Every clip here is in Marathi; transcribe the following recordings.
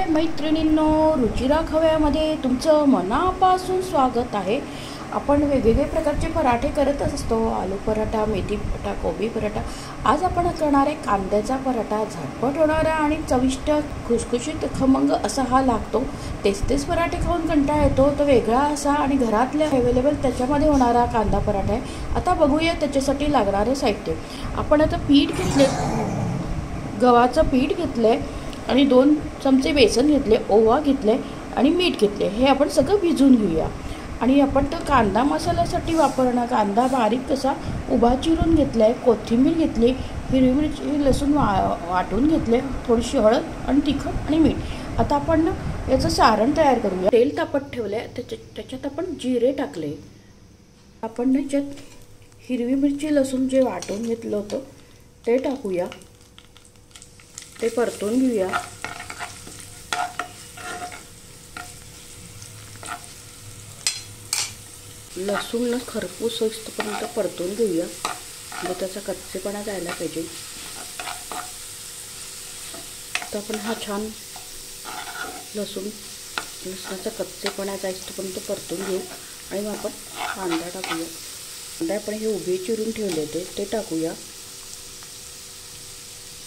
हाय मैत्रिणींनो, रुचिरा खव्यामध्ये तुमचं मनापासून स्वागत आहे। आपण वेगवेगळे प्रकारचे पराठे करत असतो, आलू पराठा, मेथी पराठा, कोबी पराठा। आज आपण करणार आहे कांद्याचा पराठा। झटपट होणारा आणि चविष्ट खुसखुशीत खमंग असा हा लागतो। तेच पराठे खाऊन कंटाळा येतो, तो वेगळा असा आणि घरातले अवेलेबल त्याच्यामध्ये होणारा कांदा पराठा आहे। आता बघूया त्याच्यासाठी लागणारे साहित्य। आपण आता पीठ घेतले, गव्हाचं पीठ घेतले आणि 2 चमचे बेसन घेतले, ओवा घेतले आणि मीठ घेतले। हे आपण सगळं भिजवून घेऊया। आणि आपण तो कांदा मसाल्यासाठी वापरणार कांदा बारीक कसा उभा चिरून घेतलाय, कोथिंबीर घेतली, हिरवी मिरची लसूण वाटून घेतले, थोडीशी हळद आणि तिखट आणि मीठ। आता आपण याचं सारण तयार करूया। तेल तापत ठेवले, त्याच्यात आपण जिरे टाकले। आपण त्याच्यात हिरवी मिरची लसूण जे वाटून घेतलं होतं ते टाकूया, ते परतून घेऊया। लसूण खरपूस होईपर्यंत परतून घेऊया, म्हणजे त्याचा कच्चेपणा जायला पाहिजे। तर आपण हा छान लसणाचा कच्चेपणा जाईपर्यंत परतून घेऊ। आणि मग आपण कांदा टाकूया। कांदा आपण हे उभे चिरून ठेवले ते टाकूया।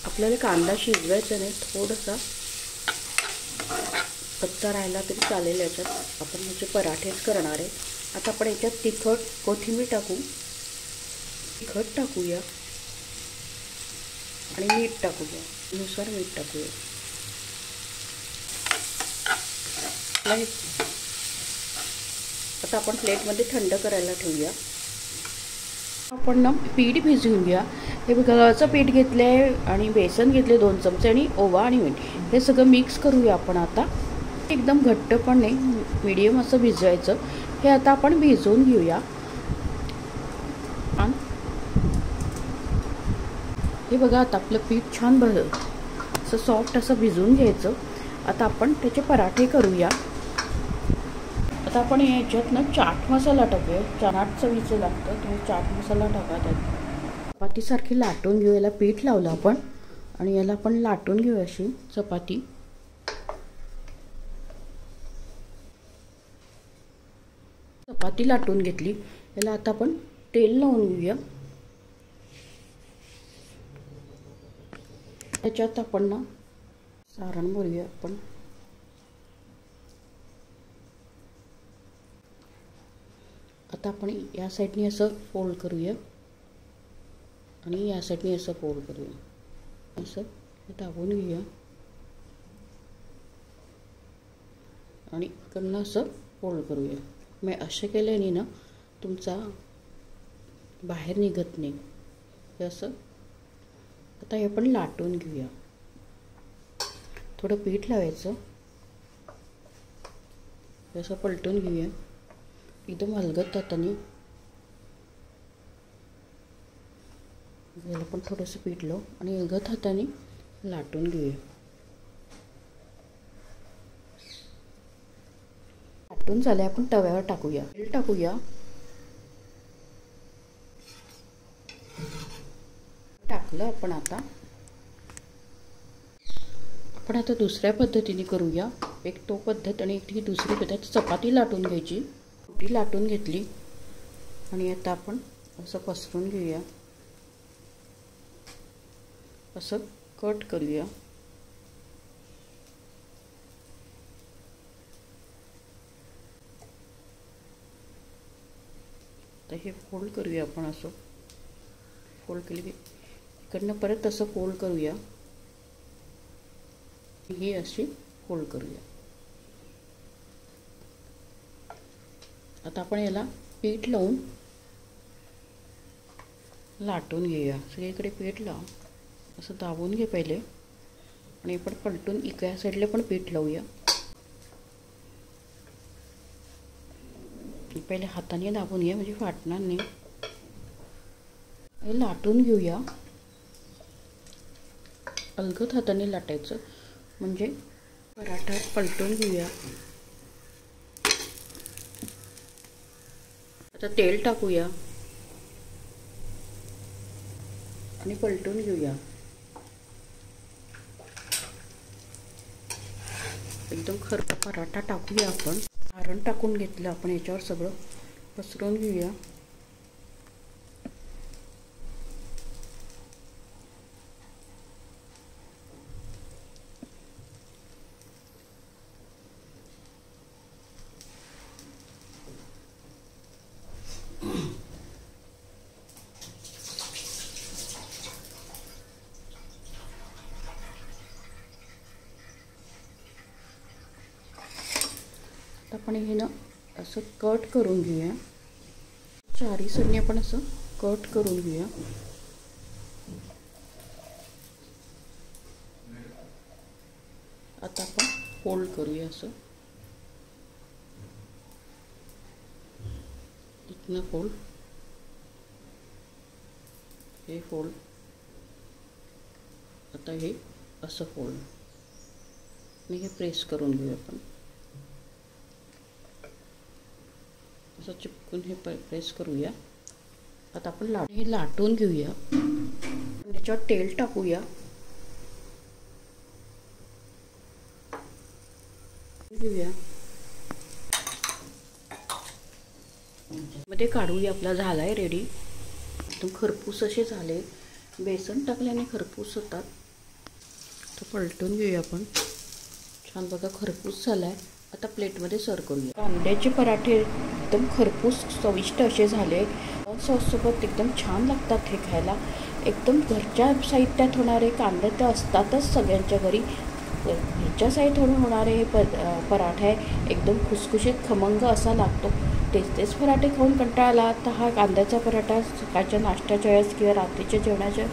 आपल्याला कांदा शिजवायचा नाही, थोडासा कच्चा राहिला तरी चालेल। याच्यात आपण म्हणजे पराठेच करणार आहे। आता आपण याच्यात तिखट कोथिंबीर तिखट टाकूया आणि मीठ टाकूया, नुसार मीठ टाकूया। आता आपण प्लेटमध्ये थंड करायला ठेवूया। आपण ना पीठ भिजवून घ्या। हे गव्हाचं पीठ घेतले आणि बेसन घेतले 2 चमचे आणि ओवा आणि मीठ, हे सगळं मिक्स करूया आपण। आता एकदम घट्ट पण नाही, मीडियम असं भिजवायचं। हे आता आपण भिजवून घेऊया। हे बघा, आता आपलं पीठ छान असं सॉफ्ट असं भिजवून घ्यायचं। आता आपण त्याचे पराठे करूया। आता आपण याच्यात ना चाट मसाला टाकूया, चाट चवीचं लागतं, तुम्ही चाट मसाला टाका। त्यात चपातीसारखी लाटून घेऊ। याला पीठ लावलं आपण आणि याला आपण लाटून घेऊ अशी चपाती। चपाती लाटून घेतली, याला आता आपण तेल लावून घेऊया। त्याच्यात आपण ना सारण भरूया आपण। आता आपण या साईडने असं फोल्ड करूया आणि या साईडने असं फोल्ड करूया, असं दाबून घेऊया आणि इकडनं असं फोल्ड करूया। मग असे केल्याने ना तुमचा बाहेर निघत नाही, असं। आता हे आपण लाटून घेऊया, थोडं पीठ लावायचं, असं पलटून घेऊया एकदम हलगत हाताने। याला पण थोडंसं पीठ लावू आणि हलगत हाताने लाटून घेऊया। लाटून झाले, आपण तव्यावर टाकूया, तेल टाकूया, टाकलं आपण। आता आपण आता दुसऱ्या पद्धतीने करूया। एक तो पद्धत आणि एक ही दुसरी पद्धत। चपाती लाटून घ्यायची, रोटी लाटून घेतली आणि आता आपण असं पसरून घेऊया, असं कट करूया। तर हे फोल्ड करूया आपण, असं फोल्ड केली की इकडनं परत असं फोल्ड करूया, ही अशी फोल्ड करूया। आता आपण याला पीठ लावून लाटून घेऊया। सगळीकडे पीठ लाव, असं दाबून घे पहिले आणि आपण पलटून इकडे साईडला पण पीठ लावूया। पहिले हाताने दाबून घ्या, म्हणजे फाटणार नाही। हे लाटून घेऊया, अलगद हाताने लाटायचं, म्हणजे पराठा पलटून घेऊया। आता तेल टाकूया आणि पलटून घेऊया। एकदम खरका पराठा टाकूया आपण. सारण टाकून घेतलं आपण, याच्यावर सगळं पसरवून घेऊया. आपण हे ना असं कट करून घेऊया. चारी सरणी आपण असं कट करून घेऊया. आता आपण फोल्ड करूया. असं इथनं फोल्ड, हे फोल्ड, आता हे असं फोल्ड आणि हे प्रेस करून घेऊया आपण. असं चिपकून हे प्रेस करूया. आता आपण हे लाटून घेऊया. त्याच्यावर तेल टाकूया. घेऊया मध्ये काढूया. आपला झालाय रेडी. एकदम खरपूस असे झाले. बेसन टाकल्याने खरपूस होतात. तो पलटून घेऊया आपण. छान बघा खरपूस झालाय. आता प्लेटमध्ये सर्व करूया. कांद्याचे पराठे एकदम खरपूस चविष्ट असे झाले. सॉससोबत एकदम छान लागतात हे खायला. एकदम घरच्या साहित्यात होणारे कांदे तर असतातच सगळ्यांच्या घरी. ह्याच्या साहित्यात होणारे पराठे एकदम खुसखुशीत खमंग असा लागतो. तेच पराठे खाऊन कंटाळला तर हा कांद्याचा पराठा सकाळच्या नाश्त्याच्या वेळेस किंवा रात्रीच्या जेवणाच्या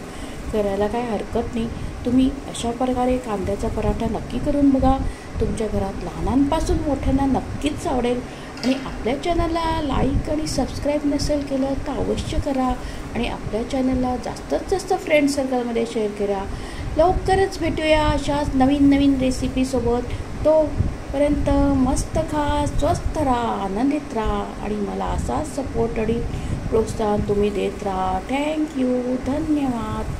करायला काय हरकत नाही. तुम्ही अशा प्रकारे कांद्याचा पराठा नक्की करून बघा. तुमच्या घरात लहानांपासून मोठ्यांना नक्कीच आवडेल. आणि आपल्या चॅनलला लाईक आणि सबस्क्राईब नसेल केलं तर अवश्य करा. आणि आपल्या चॅनलला जास्तीत जास्त फ्रेंड सर्कलमध्ये शेअर करा. लवकरच भेटूया अशाच नवीन रेसिपीसोबत. तोपर्यंत मस्त खा, स्वस्थ राहा, आनंदित राहा आणि मला असाच सपोर्ट आणि प्रोत्साहन तुम्ही देत राहा. थँक्यू. धन्यवाद.